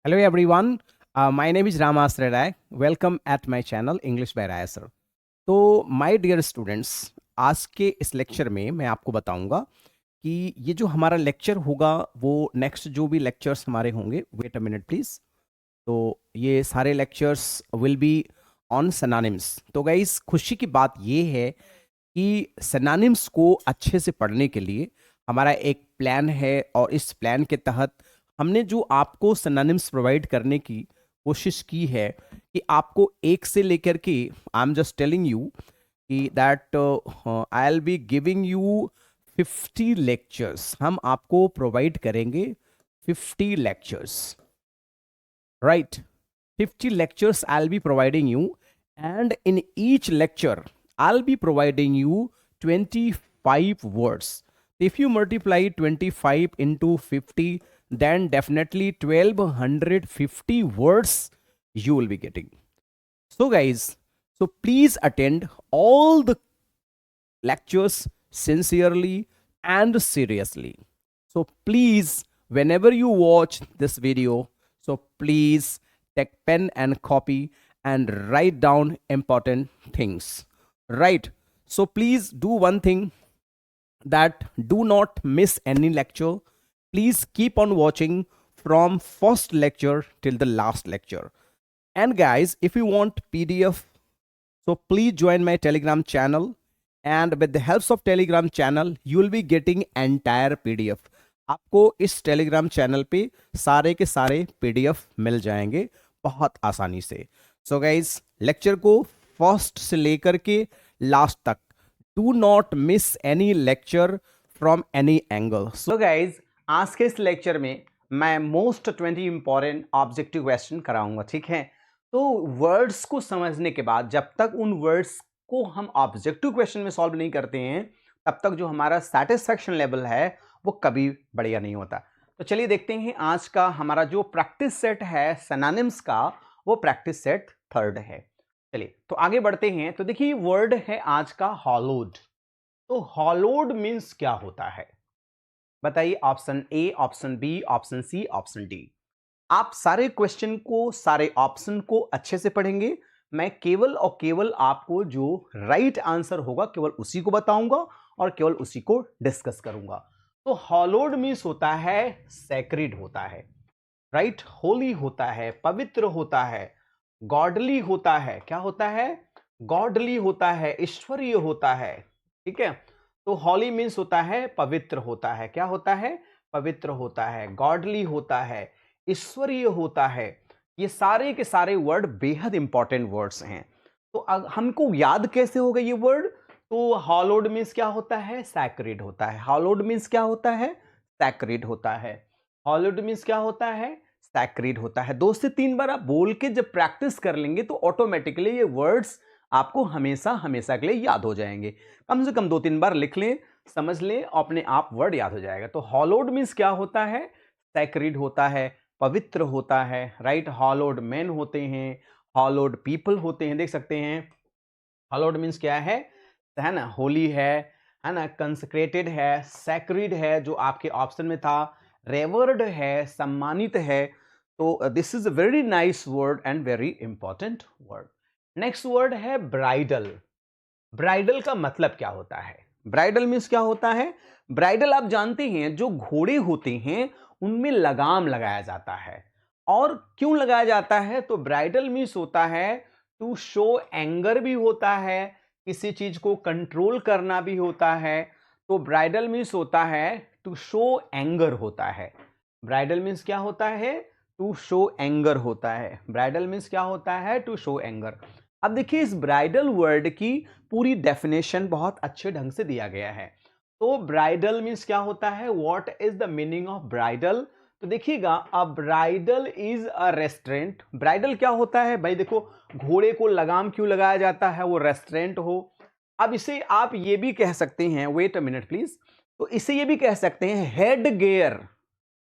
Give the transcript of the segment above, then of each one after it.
Hello everyone, my name is Ramas Reddy. Welcome at my channel English by Raya sir. तो my dear students, आज के इस lecture में मैं आपको बताऊंगा कि ये जो हमारा लेक्चर होगा वो नेक्स्ट जो भी लेक्चर्स हमारे होंगे, वेट अ मिनट प्लीज। तो ये सारे lectures will be on synonyms. तो गाइस, खुशी की बात ये है कि सिनोनिम्स को अच्छे से पढ़ने के लिए हमारा एक प्लान है, और इस प्लान के तहत हमने जो आपको सिनोनिम्स प्रोवाइड करने की कोशिश की है कि आपको एक से लेकर के, I am just telling you कि that I will be giving you 50 lectures. हम आपको प्रोवाइड करेंगे 50 lectures, right? 50 lectures I'll be providing you, and in each lecture I'll be providing you 25 words. If you multiply 25 into 50, then definitely 1250 words you will be getting. So guys, so please attend all the lectures sincerely and seriously. So please, whenever you watch this video, so please take pen and copy and write down important things, right? So please do one thing, that do not miss any lecture. Please keep on watching from first lecture till the last lecture. And guys, if you want PDF, so please join my Telegram channel, and with the help of Telegram channel you will be getting entire PDF. आपको इस Telegram channel पे सारे के सारे PDF मिल जाएंगे बहुत आसानी से। सो गाइज, लेक्चर को फर्स्ट से लेकर के लास्ट तक do not miss any lecture from any angle. So guys, आज के इस लेक्चर में मैं मोस्ट 20 इंपॉर्टेंट ऑब्जेक्टिव क्वेश्चन कराऊंगा, ठीक है? तो वर्ड्स को समझने के बाद जब तक उन वर्ड्स को हम ऑब्जेक्टिव क्वेश्चन में सॉल्व नहीं करते हैं, तब तक जो हमारा सेटिस्फैक्शन लेवल है वो कभी बढ़िया नहीं होता। तो चलिए देखते हैं, आज का हमारा जो प्रैक्टिस सेट है सिनोनिम्स का, वो प्रैक्टिस सेट थर्ड है। चलिए तो आगे बढ़ते हैं। तो देखिए, वर्ड है आज का हॉलोड। तो हॉलोड मीन्स क्या होता है बताइए? Option A, option B, option C, option D. आप सारे क्वेश्चन को, सारे ऑप्शन को अच्छे से पढ़ेंगे। मैं केवल और केवल आपको जो राइट आंसर होगा केवल उसी को बताऊंगा और केवल उसी को डिस्कस करूंगा। तो हॉलोड मीन्स होता है सैक्रिड होता है, राइट? होली होता है, पवित्र होता है, गॉडली होता है। क्या होता है? गॉडली होता है, ईश्वरीय होता है, ठीक है? तो हॉली मीन्स होता है पवित्र होता है। क्या होता है? पवित्र होता है, गॉडली होता है, ईश्वरीय होता है। ये सारे के सारे वर्ड बेहद इंपॉर्टेंट वर्ड्स हैं। तो हमको याद कैसे होगा ये वर्ड? तो हॉलोड मीन्स क्या होता है? सैक्रेड होता है। हॉलोड मीन्स क्या होता है? सैक्रेड होता है। हॉलोड मीन्स क्या होता है? सैक्रेड होता है। 2 से 3 बार आप बोल के जब प्रैक्टिस कर लेंगे तो ऑटोमेटिकली ये वर्ड्स आपको हमेशा हमेशा के लिए याद हो जाएंगे। कम से कम 2-3 बार लिख लें, समझ लें, अपने आप वर्ड याद हो जाएगा। तो हॉलोड मीन्स क्या होता है? सैक्रेड होता है, पवित्र होता है, राइट? हॉलोड मैन होते हैं, हॉलोड पीपल होते हैं, देख सकते हैं। हॉलोड मीन्स क्या है ना? होली है ना? कंसेक्रेटेड है, सैक्रेड है जो आपके ऑप्शन में था, रेवर्ड है, सम्मानित है। तो this is a very nice word and very important word. Next word है ब्राइडल। ब्राइडल का मतलब क्या होता है? ब्राइडल मीन्स क्या होता है? ब्राइडल आप जानते हैं, जो घोड़े होते हैं उनमें लगाम लगाया जाता है। और क्यों लगाया जाता है? तो ब्राइडल मीन्स होता है टू शो एंगर भी होता है, किसी चीज को कंट्रोल करना भी होता है। तो ब्राइडल मीन्स होता है टू शो एंगर होता है। ब्राइडल मीन्स क्या होता है? टू शो एंगर होता है। ब्राइडल मीन्स क्या होता है? To show anger. अब देखिए, इस ब्राइडल वर्ड की पूरी डेफिनेशन बहुत अच्छे ढंग से दिया गया है। तो ब्राइडल मीन्स क्या होता है? What is the meaning of bridal? तो देखिएगा, अ bridal is a restaurant. Bridal क्या होता है भाई? देखो, घोड़े को लगाम क्यों लगाया जाता है? वो रेस्टोरेंट हो। अब इसे आप ये भी कह सकते हैं, वेट अ मिनट प्लीज, तो इसे ये भी कह सकते हैं हेड गेयर।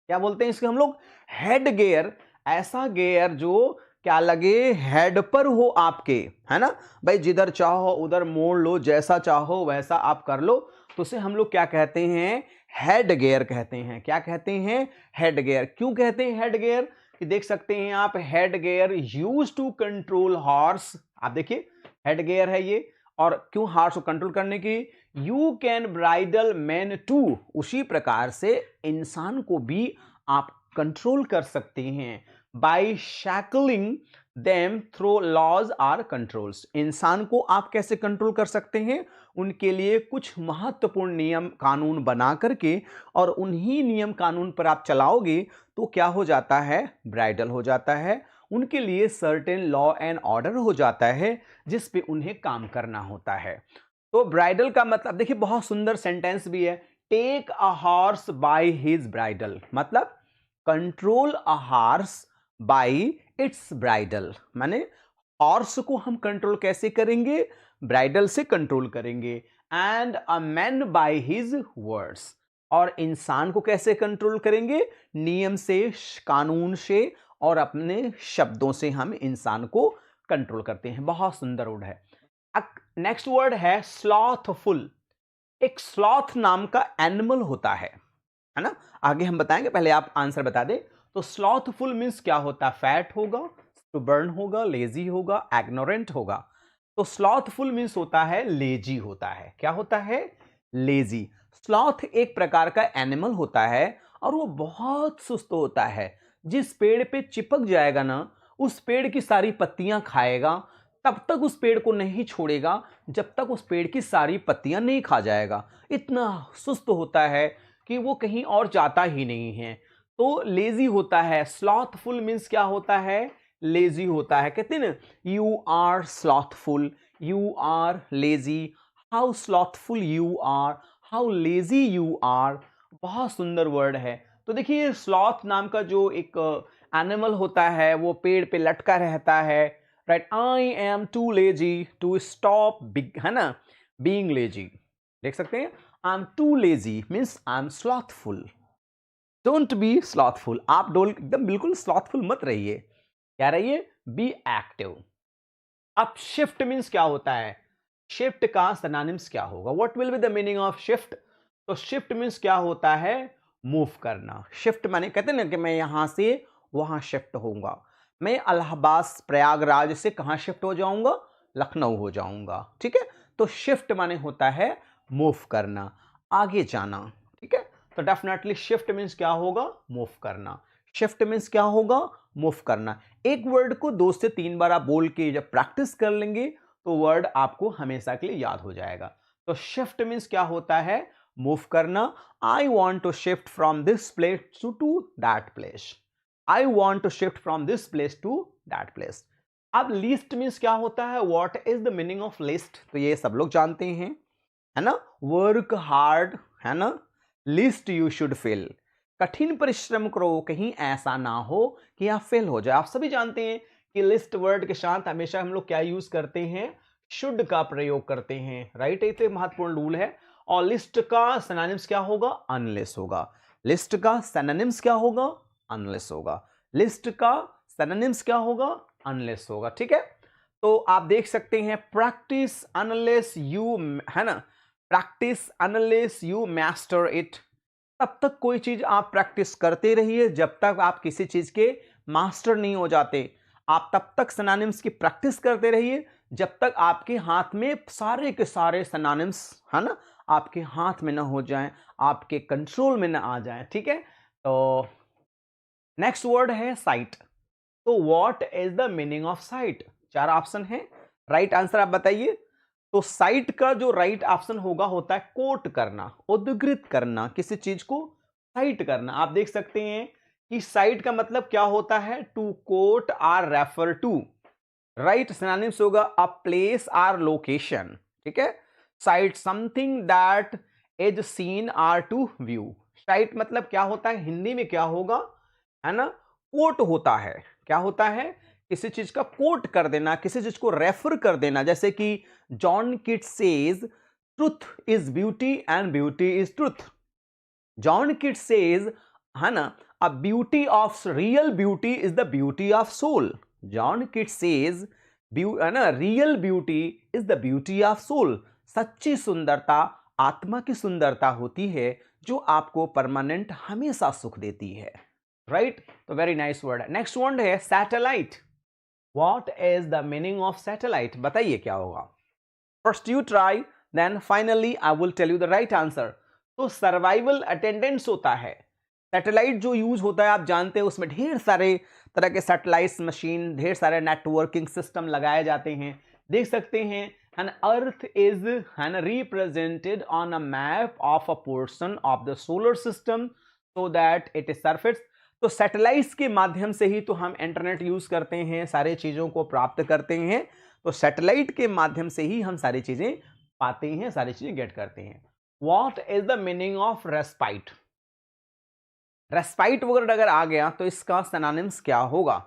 क्या बोलते हैं इसके हम लोग? Head gear. ऐसा गेयर जो क्या लगे हेड पर हो आपके, है ना भाई? जिधर चाहो उधर मोड़ लो, जैसा चाहो वैसा आप कर लो। तो उसे हम लोग क्या कहते हैं? हेड गियर कहते हैं। क्या कहते हैं? Head gear. क्यों कहते हैं हेड गियर? कि देख सकते हैं आप, head gear use to control horse. आप देखिए हेड गियर है ये, और क्यों हॉर्स को कंट्रोल करने की। You can bridle man to, उसी प्रकार से इंसान को भी आप कंट्रोल कर सकते हैं। By shackling them through laws or controls, इंसान को आप कैसे कंट्रोल कर सकते हैं, उनके लिए कुछ महत्वपूर्ण नियम कानून बना करके, और उन्हीं नियम कानून पर आप चलाओगे तो क्या हो जाता है, ब्राइडल हो जाता है। उनके लिए सर्टेन लॉ एंड ऑर्डर हो जाता है जिस पे उन्हें काम करना होता है। तो ब्राइडल का मतलब देखिए, बहुत सुंदर सेंटेंस भी है, take a horse by his bridle, मतलब control a horse by its bridle, माने हॉर्स को हम कंट्रोल कैसे करेंगे, ब्राइडल से कंट्रोल करेंगे। And a man by his words, और इंसान को कैसे कंट्रोल करेंगे, नियम से, कानून से, और अपने शब्दों से हम इंसान को कंट्रोल करते हैं। बहुत सुंदर वर्ड है। नेक्स्ट वर्ड है स्लॉथफुल। एक स्लॉथ नाम का एनिमल होता है ना, आगे हम बताएंगे, पहले आप आंसर बता दें। तो स्लॉथफुल मींस क्या होता है, फैट होगा, स्टubborn होगा, लेजी होगा, एग्नोरेंट होगा। तो स्लॉथफुल मींस होता है लेजी होता है। क्या होता है, लेजी। स्लॉथ एक प्रकार का एनिमल होता है और वो बहुत सुस्त होता है। जिस पेड़ पे चिपक जाएगा ना, उस पेड़ की सारी पत्तियां खाएगा, तब तक उस पेड़ को नहीं छोड़ेगा जब तक उस पेड़ की सारी पत्तियां नहीं खा जाएगा। इतना सुस्त होता है कि वो कहीं और जाता ही नहीं है। तो लेजी होता है। स्लॉथफुल मींस क्या होता है, लेजी होता है। कहते हैं ना, you are slothful, you are lazy, how slothful you are, how lazy you are. बहुत सुंदर वर्ड है। तो देखिए, स्लॉथ नाम का जो एक एनिमल होता है वो पेड़ पे लटका रहता है, right. I am too lazy to stop big, है ना, बीइंग लेजी। देख सकते हैं, I am too lazy means I am slothful. Don't be slothful, आप डोल एकदम बिल्कुल स्लॉथफुल मत रहिए, क्या रहिए, बी एक्टिव। अब शिफ्ट मीन्स क्या होता है, शिफ्ट का सिनोनिम्स क्या होगा, what will be the meaning of shift. तो शिफ्ट मीन्स क्या होता है, मूव करना। शिफ्ट माने कहते हैं ना कि मैं यहां से वहां शिफ्ट होऊंगा, मैं इलाहाबाद प्रयागराज से कहां शिफ्ट हो जाऊंगा, लखनऊ हो जाऊंगा, ठीक है। तो शिफ्ट माने होता है मूव करना, आगे जाना, ठीक है। तो डेफिनेटली शिफ्ट मीन्स क्या होगा, मूव करना। शिफ्ट मीन्स क्या होगा, मूव करना। एक वर्ड को 2 से 3 बार आप बोल के जब प्रैक्टिस कर लेंगे तो वर्ड आपको हमेशा के लिए याद हो जाएगा। तो शिफ्ट मीन्स क्या होता है, मूव करना। I want to shift from this place to that place, I want to shift from this place to that place. अब लिस्ट मीन्स क्या होता है, what is the meaning of list, तो ये सब लोग जानते हैं, है ना। वर्क हार्ड, है ना, लिस्ट यू शुड फिल, कठिन परिश्रम करो, कहीं ऐसा ना हो कि आप फेल हो जाए। आप सभी जानते हैं कि लिस्ट वर्ड के साथ हमेशा हम लोग क्या यूज करते हैं, शुड का प्रयोग करते हैं, राइट। ये तो महत्वपूर्ण रूल है। और लिस्ट का सिनोनिम्स क्या होगा, अनलेस होगा। लिस्ट का सिनोनिम्स क्या होगा, अनलेस होगा। लिस्ट का सिनोनिम्स क्या होगा, अनलेस होगा, ठीक है। तो आप देख सकते हैं, प्रैक्टिस अनलेस यू, है ना, practice unless you master it. तब तक कोई चीज आप प्रैक्टिस करते रहिए जब तक आप किसी चीज के मास्टर नहीं हो जाते। आप तब तक सिनोनिम्स की प्रैक्टिस करते रहिए जब तक आपके हाथ में सारे के सारे सिनोनिम्स, है ना, आपके हाथ में ना हो जाएं, आपके कंट्रोल में ना आ जाएं, ठीक है। तो नेक्स्ट वर्ड है साइट। तो what is the meaning of site, 4 option है, राइट आंसर आप बताइए। तो साइट का जो राइट ऑप्शन होगा होता है कोट करना, उद्धृत करना, किसी चीज को साइट करना। आप देख सकते हैं कि साइट का मतलब क्या होता है, to quote or refer to, right. Synonyms होगा अ प्लेस आर लोकेशन, ठीक है। Site something that is seen or to view. Site मतलब क्या होता है, हिंदी में क्या होगा, है ना, कोट होता है। क्या होता है, किसी चीज का कोट कर देना, किसी चीज को रेफर कर देना। जैसे कि John Keats says truth is beauty and beauty is truth. John Keats says, है ना, a beauty of real beauty is the beauty of soul. John Keats says, है ना, real beauty is the beauty of soul. सच्ची सुंदरता आत्मा की सुंदरता होती है जो आपको परमानेंट हमेशा सुख देती है। राइट, तो वेरी नाइस वर्ड है। नेक्स्ट वर्ड है satellite. What is the meaning of satellite, बताइए क्या होगा। First you try, then finally I will tell you the right answer. तो सर्वाइवल अटेंडेंस होता है। सैटेलाइट जो यूज होता है आप जानते हैं, उसमें ढेर सारे तरह के सैटेलाइट मशीन, ढेर सारे नेटवर्किंग सिस्टम लगाए जाते हैं। देख सकते हैं an earth is an represented on a map of a portion of the solar system so that it is surface. तो सैटेलाइट्स के माध्यम से ही तो हम इंटरनेट यूज करते हैं, सारे चीजों को प्राप्त करते हैं। तो सैटेलाइट के माध्यम से ही हम सारी चीजें पाते हैं, सारी चीजें गेट करते हैं। What is the meaning of respite. Respite वगैरह अगर आ गया तो इसका सिनोनिम्स क्या होगा।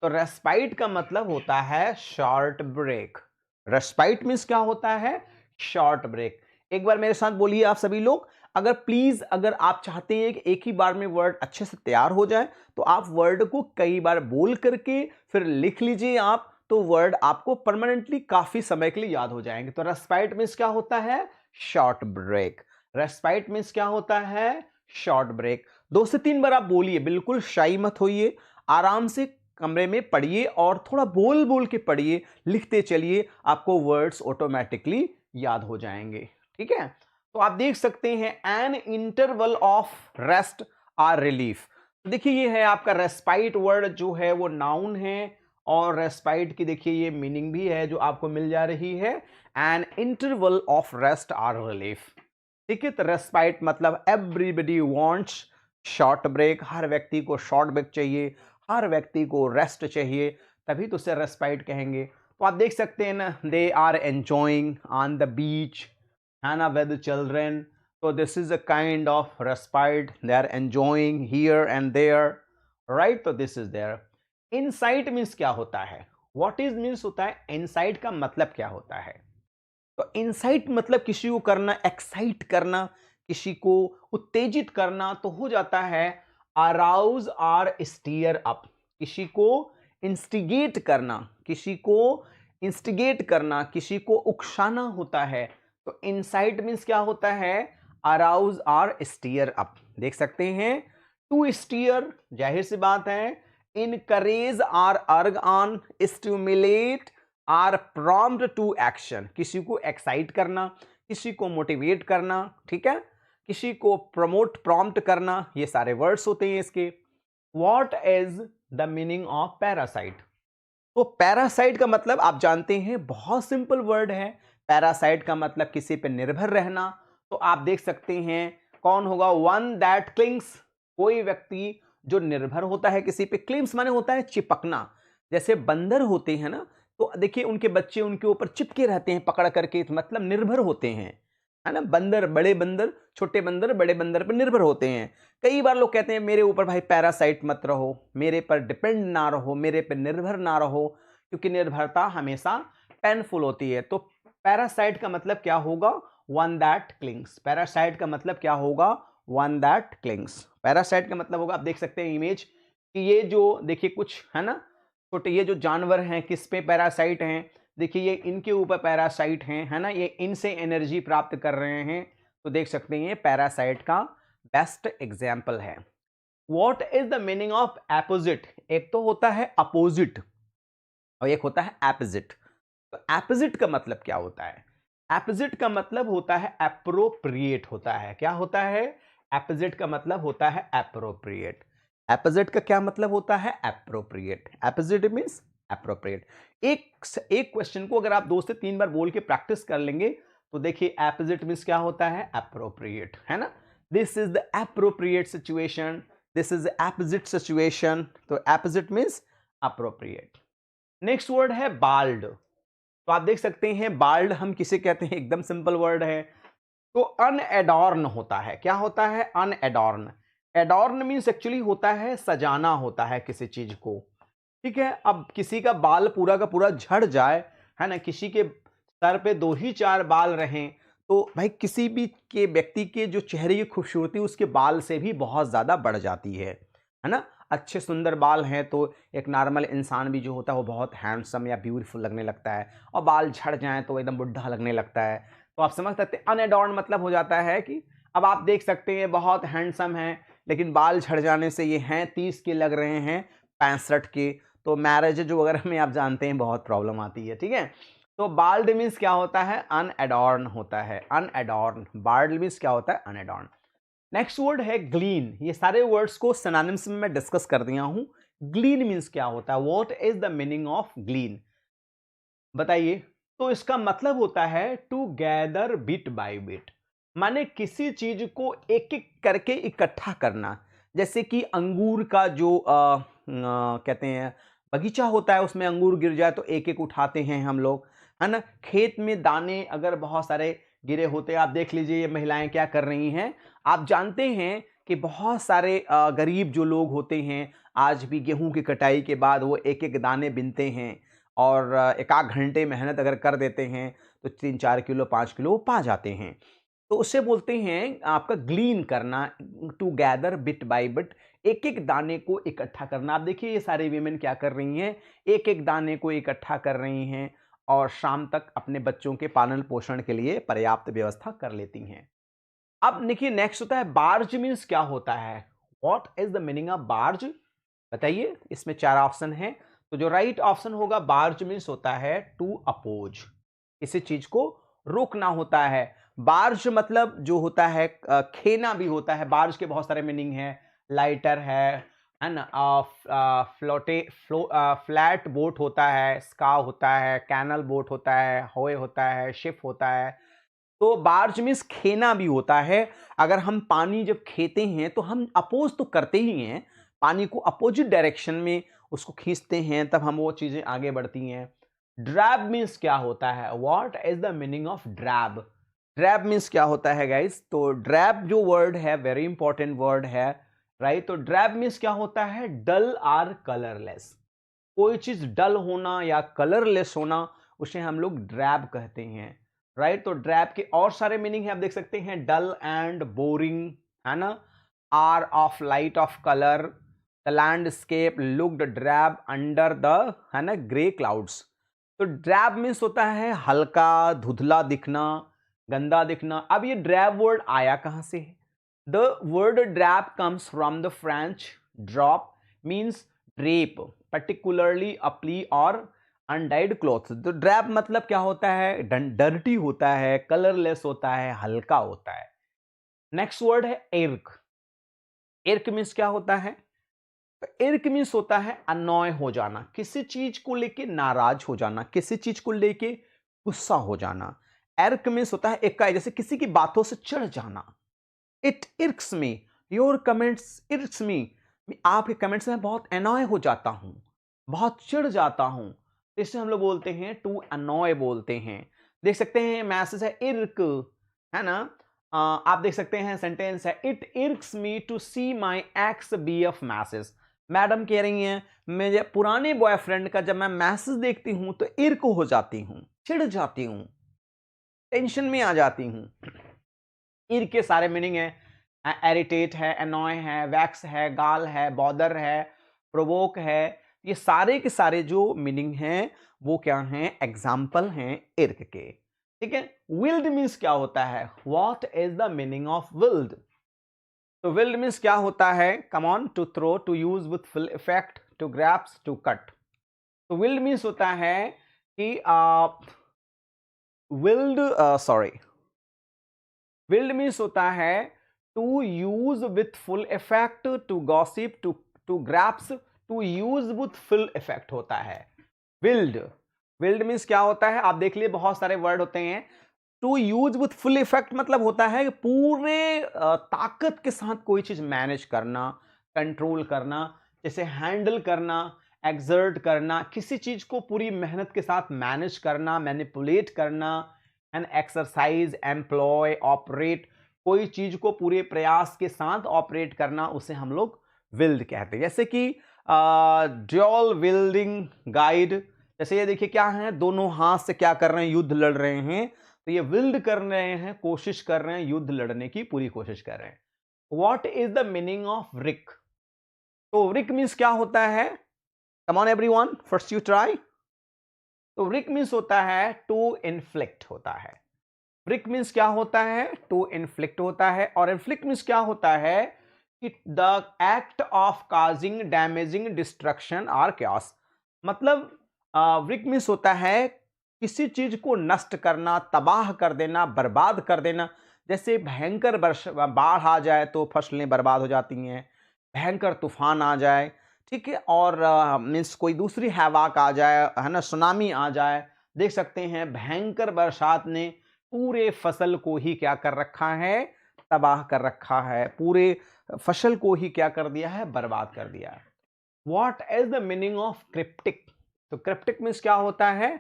तो रेस्पाइट का मतलब होता है शॉर्ट ब्रेक। रेस्पाइट मीन्स क्या होता है, शॉर्ट ब्रेक। एक बार मेरे साथ बोलिए आप सभी लोग, अगर प्लीज अगर आप चाहते हैं कि एक ही बार में वर्ड अच्छे से तैयार हो जाए तो आप वर्ड को कई बार बोल करके फिर लिख लीजिए आप, तो वर्ड आपको परमानेंटली काफी समय के लिए याद हो जाएंगे। तो रेस्पाइट मीन्स क्या होता है, शॉर्ट ब्रेक। रेस्पाइट मीन्स क्या होता है, शॉर्ट ब्रेक। 2 से 3 बार आप बोलिए, बिल्कुल शाई मत होइए, आराम से कमरे में पढ़िए और थोड़ा बोल बोल के पढ़िए, लिखते चलिए, आपको वर्ड्स ऑटोमेटिकली याद हो जाएंगे। ठीक है, तो आप देख सकते हैं an interval of rest or relief. देखिए ये है आपका रेस्पाइट वर्ड जो है वो नाउन है, और रेस्पाइट की देखिए ये मीनिंग भी है जो आपको मिल जा रही है, an interval of rest or relief. ठीक है, तो रेस्पाइट मतलब एवरीबडी वांट्स शॉर्ट ब्रेक, हर व्यक्ति को शॉर्ट ब्रेक चाहिए, हर व्यक्ति को रेस्ट चाहिए, तभी तो उसे रेस्पाइट कहेंगे। तो आप देख सकते हैं ना, they are enjoying on the beach है ना विद चिल्ड्रेन। तो this is a kind of respite, they are enjoying here and there, right, तो this is there. Insight means क्या होता है, व्हाट इज मीन्स होता है, इनसाइट का मतलब क्या होता है। तो इंसाइट मतलब किसी को करना, एक्साइट करना, किसी को उत्तेजित करना, तो हो जाता है अराउज आर स्टीयर अप। किसी को इंस्टिगेट करना, किसी को इंस्टिगेट करना, किसी को उकसाना होता है। तो इंसाइट मीन्स क्या होता है, अराउज आर स्टीयर अप। देख सकते हैं, टू स्टीयर जाहिर सी बात है, encourage or urge on, stimulate or prompt to action, किसी को एक्साइट करना, किसी को मोटिवेट करना, ठीक है, किसी को प्रमोट प्रॉम्प्ट करना, ये सारे वर्ड्स होते हैं इसके। What is the meaning of parasite. तो पैरासाइट का मतलब आप जानते हैं, बहुत सिंपल वर्ड है। पैरासाइट का मतलब किसी पे निर्भर रहना। तो आप देख सकते हैं कौन होगा, वन दैट क्लिंग्स, कोई व्यक्ति जो निर्भर होता है किसी पे। क्लिंग्स माने होता है चिपकना, जैसे बंदर होते हैं ना, तो देखिए उनके बच्चे उनके ऊपर चिपके रहते हैं पकड़ करके, तो मतलब निर्भर होते हैं, है ना। बंदर, बड़े बंदर, छोटे बंदर बड़े बंदर पर निर्भर होते हैं। कई बार लोग कहते हैं मेरे ऊपर भाई पैरासाइट मत रहो, मेरे पर डिपेंड ना रहो, मेरे पर निर्भर ना रहो, क्योंकि निर्भरता हमेशा पेनफुल होती है। तो पैरासाइट का मतलब क्या होगा, वन दैट क्लिंग्स। पैरासाइट का मतलब क्या होगा, वन दैट क्लिंग्स। पैरासाइट का मतलब होगा, आप देख सकते हैं इमेज कि ये जो देखिए कुछ है ना छोटे, ये जो जानवर हैं किस पे पैरासाइट हैं, देखिए ये इनके ऊपर पैरासाइट हैं, है ना, ये इनसे एनर्जी प्राप्त कर रहे हैं। तो देख सकते हैं ये पैरासाइट का बेस्ट एग्जाम्पल है। What is the meaning of apposite. एक तो होता है अपोजिट और एक होता है एपोजिट। तो एपोजिट का मतलब क्या होता है, एपोजिट का मतलब होता है एप्रोप्रिएट होता है। क्या होता है, एपोजिट का मतलब होता है एप्रोप्रिएट। एपोजिट का क्या मतलब होता है, एप्रोप्रिएट। Apposite means appropriate. एक क्वेश्चन को अगर आप 2 से 3 बार बोल के प्रैक्टिस कर लेंगे तो देखिए एपोजिट मींस क्या होता है, एप्रोप्रिएट, है ना। This is the appropriate situation, this is apposite situation. तो apposite means appropriate. Next word है बाल्ड। तो आप देख सकते हैं बाल्ड हम किसे कहते हैं, एकदम सिंपल वर्ड है। तो अनएडॉर्न होता है, क्या होता है, अनएडॉर्न। एडॉर्न मीन्स एक्चुअली होता है सजाना होता है किसी चीज को। ठीक है, अब किसी का बाल पूरा का पूरा झड़ जाए, है ना, किसी के सर पे 2 ही 4 बाल रहें, तो भाई किसी भी के व्यक्ति के जो चेहरे की खूबसूरती उसके बाल से भी बहुत ज्यादा बढ़ जाती है ना। अच्छे सुंदर बाल हैं तो एक नॉर्मल इंसान भी जो होता है वो बहुत हैंडसम या ब्यूटीफुल लगने लगता है, और बाल झड़ जाएं तो एकदम बुढ़ा लगने लगता है। तो आप समझ सकते हैं अनएडॉर्न मतलब हो जाता है कि अब आप देख सकते हैं बहुत हैंडसम है लेकिन बाल झड़ जाने से ये हैं 30 के लग रहे हैं 65 के। तो मैरिज जो वगैरह में आप जानते हैं बहुत प्रॉब्लम आती है, ठीक है। तो बाल्ड मीन्स क्या होता है, अनएडॉर्न होता है, अनएडॉर्न। बाल्ड मीन्स क्या होता है, अनएडॉर्न। नेक्स्ट वर्ड है ग्लीन। ये सारे वर्ड्स को सिनोनिम्स में मैं डिस्कस कर दिया हूं। ग्लीन मीन्स क्या होता है, what is the meaning of glean, बताइए। तो इसका मतलब होता है to gather bit by bit, माने किसी चीज को एक एक करके इकट्ठा करना। जैसे कि अंगूर का जो कहते हैं बगीचा होता है, उसमें अंगूर गिर जाए तो एक एक उठाते हैं हम लोग, है ना। खेत में दाने अगर बहुत सारे गिरे होते हैं, आप देख लीजिए ये महिलाएं क्या कर रही हैं। आप जानते हैं कि बहुत सारे गरीब जो लोग होते हैं आज भी गेहूं की कटाई के बाद वो एक एक दाने बिनते हैं, और एक आध घंटे मेहनत अगर कर देते हैं तो 3-4 किलो 5 किलो वो पा जाते हैं। तो उससे बोलते हैं आपका ग्लीन करना, to gather bit by bit, एक एक दाने को इकट्ठा करना। आप देखिए ये सारी वीमेन क्या कर रही हैं, एक एक दाने को इकट्ठा कर रही हैं और शाम तक अपने बच्चों के पालन पोषण के लिए पर्याप्त व्यवस्था कर लेती हैं। अब देखिए नेक्स्ट होता है बार्ज मीन्स क्या होता है, what is the meaning of barge, बताइए। इसमें 4 ऑप्शन हैं, तो जो राइट ऑप्शन होगा बार्ज मीन्स होता है टू अपोज, किसी चीज को रोकना होता है। बार्ज मतलब जो होता है खेना भी होता है। बार्ज के बहुत सारे मीनिंग है, लाइटर है ना, फ्लैट बोट होता है, स्काव होता है, कैनल बोट होता है, होए होता है, शिप होता है। तो बार्ज मीन्स खेना भी होता है। अगर हम पानी जब खेते हैं तो हम अपोज तो करते ही हैं, पानी को अपोजिट डायरेक्शन में उसको खींचते हैं, तब हम वो चीजें आगे बढ़ती हैं। ड्रैब मीन्स क्या होता है, what is the meaning of drab, drab means क्या होता है गाइस। तो ड्रैब जो वर्ड है वेरी इंपॉर्टेंट वर्ड है, राइट। तो ड्रैब मीन्स क्या होता है, डल आर कलरलेस, कोई चीज डल होना या कलरलेस होना उसे हम लोग ड्रैब कहते हैं, राइट। तो ड्रैब के और सारे मीनिंग है, आप देख सकते हैं, डल एंड बोरिंग, है ना, or of light of colour, the landscape looked drab under the, है ना, ग्रे क्लाउड्स। तो ड्रैब मीन्स होता है हल्का, धुंधला दिखना, गंदा दिखना। अब ये ड्रैब वर्ड आया कहां से है, the word drab comes from the French drop means drape, particularly a plea or undyed clothes। तो ड्रैप मतलब क्या होता है, डर्टी होता है, कलरलेस होता है, हल्का होता है। नेक्स्ट वर्ड है इर्क। इर्क मीन्स क्या होता है, तो इर्क मीन्स होता है अनॉय हो जाना, किसी चीज को लेके नाराज हो जाना, किसी चीज को लेके गुस्सा हो जाना। इर्क मीन्स होता है इकाई, जैसे किसी की बातों से चिढ़ जाना। It irks me, your comments इर्क्स मी, आपके कमेंट्स में बहुत अनॉय हो जाता हूं, बहुत चिढ़ जाता हूं। इसे हम लोग बोलते हैं टू अनॉय बोलते हैं। देख सकते हैं मैसेज है इर्क, है ना। आप देख सकते हैं सेंटेंस है, it irks me to see my ex BF message. Madam कह रही हैं मेरे पुराने बॉयफ्रेंड का जब मैं मैसेज देखती हूं तो इर्क हो जाती हूं, चिढ़ जाती हूं, टेंशन में आ जाती हूं। इर्क के सारे मीनिंग है, एरिटेट है, अनॉय है, वैक्स है, गाल है, बॉदर है, प्रोवोक है। ये सारे के सारे जो मीनिंग हैं वो क्या हैं, एग्जाम्पल हैं इर्क के, ठीक है। विल्ड मीन्स क्या होता है, what is the meaning of wield. तो विल्ड मीन्स क्या होता है, come on, to throw, to use with full effect, to grasp, to cut. तो विल्ड मीन्स होता है कि विल्ड सॉरी विल्ड मीन्स होता है to use with full effect, to gossip, to grasp, to use with full effect होता है wild. Wild means क्या होता है, आप देख लिए बहुत सारे वर्ड होते हैं। To use with full effect मतलब होता है पूरे ताकत के साथ कोई चीज मैनेज करना, कंट्रोल करना, जैसे हैंडल करना, एक्सर्ट करना, किसी चीज को पूरी मेहनत के साथ मैनेज करना, मैनिपुलेट करना, एंड एक्सरसाइज, एम्प्लॉय, ऑपरेट, कोई चीज को पूरे प्रयास के साथ ऑपरेट करना, उसे हम लोग विल्ड कहते हैं। जैसे कि ड्यूल विल्डिंग गाइड, जैसे ये देखिए क्या है, दोनों हाथ से क्या कर रहे हैं, युद्ध लड़ रहे हैं। तो ये विल्ड कर रहे हैं, कोशिश कर रहे हैं, युद्ध लड़ने की पूरी कोशिश कर रहे हैं। What is the meaning of rick. तो रिक मीन्स क्या होता है, come on everyone, first you try. तो रिक मीन्स होता है टू इन्फ्लिक्ट होता है। रिक मीन्स क्या होता है, टू इन्फ्लिक्ट होता है। और इन्फ्लिक्ट मीन्स क्या होता है the act of causing damaging destruction और क्यास। मतलब वृक मीन्स होता है किसी चीज को नष्ट करना, तबाह कर देना, बर्बाद कर देना। जैसे भयंकर बाढ़ आ जाए तो फसलें बर्बाद हो जाती हैं, भयंकर तूफान आ जाए, ठीक है, और मीन्स कोई दूसरी हैवाक आ जाए, है ना, सुनामी आ जाए। देख सकते हैं भयंकर बरसात ने पूरे फसल को ही क्या कर रखा है, तबाह कर रखा है, पूरे फसल को ही क्या कर दिया है, बर्बाद कर दिया है। What is the meaning of cryptic? तो क्रिप्टिक मीन्स क्या होता है?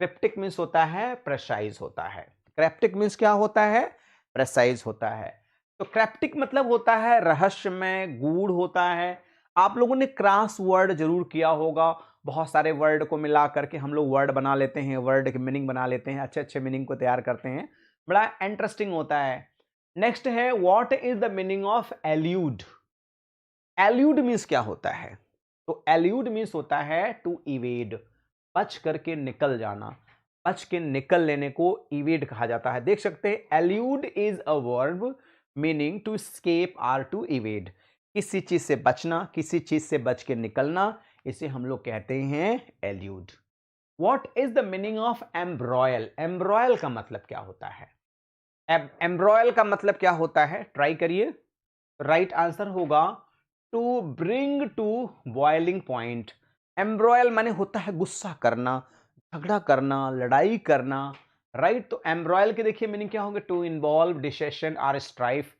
क्रिप्टिक मीन्स होता है प्रेसाइज होता है। क्रिप्टिक मीन्स क्या होता है? प्रेसाइज होता है। तो क्रिप्टिक मतलब होता है रहस्यमय, गूढ़ होता है। आप लोगों ने क्रॉस वर्ड जरूर किया होगा, बहुत सारे वर्ड को मिला करके हम लोग वर्ड बना लेते हैं, वर्ड के मीनिंग बना लेते हैं, अच्छे अच्छे मीनिंग को तैयार करते हैं, बड़ा इंटरेस्टिंग होता है। नेक्स्ट है what is the meaning of allude? Allude means क्या होता है? तो एल्यूड मीन्स होता है टू इवेड, बच करके निकल जाना, बच के निकल लेने को इवेड कहा जाता है। देख सकते हैं elude is a verb meaning to escape or to evade. किसी चीज से बचना, किसी चीज से बच के निकलना, इसे हम लोग कहते हैं allude. What is the meaning of embroil? Embroil का मतलब क्या होता है? एम्ब्रॉयल का मतलब क्या होता है? ट्राई करिए। राइट आंसर होगा to bring to boiling point. Embroil माने होता है गुस्सा करना, झगड़ा करना, लड़ाई करना, राइट। तो एम्ब्रॉयल के देखिए मीनिंग क्या होंगे? टू इन्वॉल्व डिसेशन और स्ट्राइफ।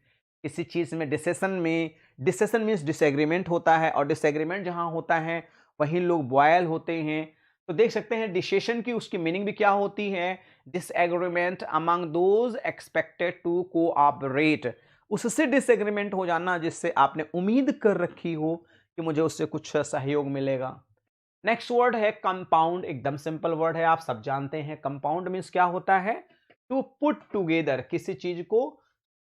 किसी चीज में डिसेशन में, डिसेशन मीन्स डिसएग्रीमेंट होता है, और डिसएग्रीमेंट जहां होता है वहीं लोग बॉयल होते हैं। तो देख सकते हैं डिसेशन की उसकी मीनिंग भी क्या होती है? Disagreement among those expected to cooperate. उससे डिसएग्रीमेंट हो जाना जिससे आपने उम्मीद कर रखी हो कि मुझे उससे कुछ सहयोग मिलेगा। नेक्स्ट वर्ड है कंपाउंड। एकदम सिंपल वर्ड है, आप सब जानते हैं। कंपाउंड मीन्स क्या होता है? टू पुट टुगेदर, किसी चीज को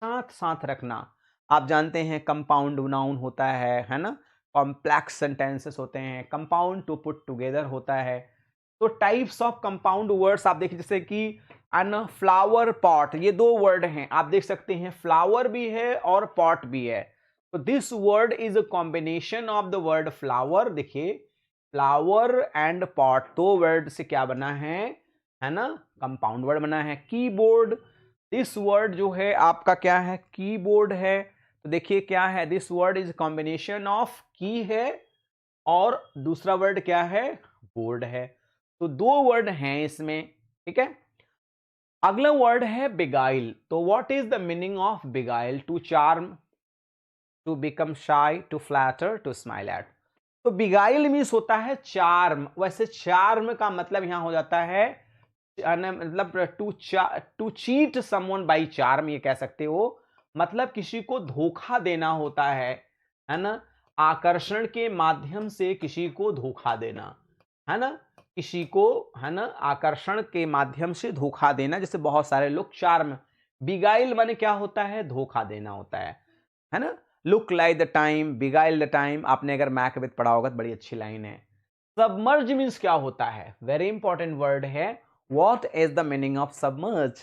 साथ साथ रखना। आप जानते हैं कंपाउंड नाउन होता है ना, कॉम्प्लेक्स सेंटेंसेस होते हैं। कंपाउंड टू पुट टुगेदर होता है। तो टाइप्स ऑफ कंपाउंड वर्ड्स आप देखिए, जैसे कि अन फ्लावर पॉट, ये दो वर्ड हैं, आप देख सकते हैं फ्लावर भी है और पॉट भी है। तो this word is a combination of the word flower. देखिए फ्लावर एंड पॉट, दो वर्ड से क्या बना है ना, कंपाउंड वर्ड बना है। कीबोर्ड, दिस वर्ड जो है आपका क्या है? कीबोर्ड है। तो देखिए क्या है, this word is combination of की है और दूसरा वर्ड क्या है? बोर्ड है। तो दो वर्ड हैं इसमें, ठीक है। अगला वर्ड है बिगाइल। तो what is the meaning of beguile? To charm, to become shy, to flatter, to smile at. तो बिगाइल मीन्स होता है चार्म। वैसे चार्म का मतलब यहां हो जाता है मतलब to cheat someone by charm, ये कह सकते हो। मतलब किसी को धोखा देना होता है ना, आकर्षण के माध्यम से किसी को धोखा देना, है ना, किसी को, है ना, आकर्षण के माध्यम से धोखा देना। जैसे बहुत सारे लोग चार्म, बिगाइल माने क्या होता है? धोखा देना होता है ना। Look like the time, beguile the time, आपने अगर मैकबेथ पढ़ा होगा तो बड़ी अच्छी लाइन है। सबमर्ज मीन्स क्या होता है? वेरी इंपॉर्टेंट वर्ड है। What is the meaning of submerge?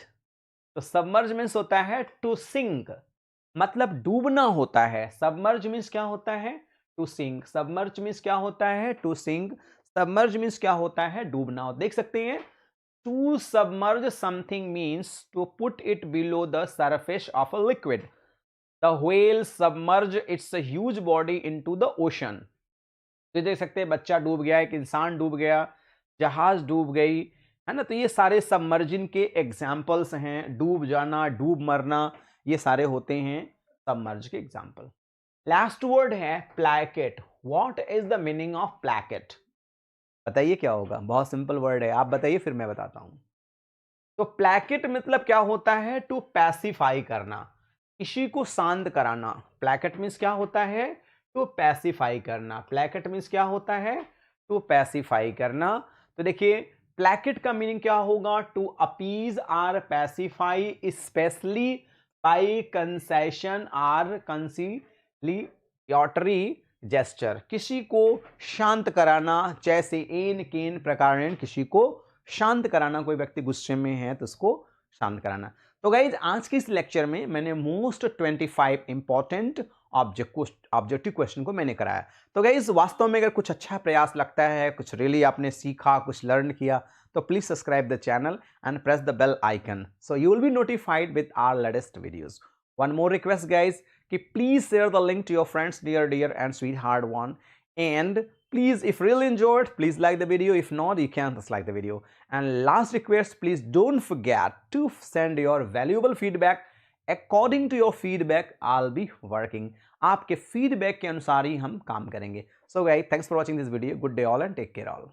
तो सबमर्ज मीन्स होता है टू सिंक, मतलब डूबना होता है। सबमर्ज मीन्स क्या होता है? To sink. सबमर्ज मीन्स क्या होता है? To sink. सबमर्ज मीन्स क्या होता है? डूबना। देख सकते हैं to submerge something means to put it below the surface of a liquid. The whale submerge its huge body into the ocean. तो देख सकते हैं बच्चा डूब गया, एक इंसान डूब गया, जहाज डूब गई, है ना। तो ये सारे सबमर्जिंग के एग्जाम्पल्स हैं। डूब जाना, डूब मरना, ये सारे होते हैं सबमर्ज के एग्जाम्पल। लास्ट वर्ड है placket. What is the meaning of placket? बताइए क्या होगा? बहुत सिंपल वर्ड है, आप बताइए फिर मैं बताता हूं। तो प्लैकेट मतलब क्या होता है? टू पैसिफाई करना, किसी को शांत कराना। प्लैकेट मीन्स क्या होता है? टू पैसिफाई करना। प्लैकेट मीन्स क्या होता है? टू पैसिफाई करना। तो देखिए प्लैकेट का मीनिंग क्या होगा? To appease or pacify specially by concession or conciliatory gesture. किसी को शांत कराना, जैसे एन केन प्रकार किसी को शांत कराना। कोई व्यक्ति गुस्से में है तो उसको शांत कराना। तो गाइज आज के इस लेक्चर में मैंने मोस्ट 25 इंपॉर्टेंट ऑब्जेक्टिव क्वेश्चन को मैंने कराया। तो गाइस वास्तव में अगर कुछ अच्छा प्रयास लगता है, कुछ रियली आपने सीखा, कुछ लर्न किया, तो please subscribe the channel and press the bell icon so you will be notified with our latest videos. One more request guys कि please share the link to your friends, dear and sweetheart one, and please, if really enjoyed, please like the video. If not, you can dislike the video. And last request, please don't forget to send your valuable feedback. According to your feedback, I'll be working. आपके feedback के अनुसार ही हम काम करेंगे. So guys, thanks for watching this video. Good day all and take care all.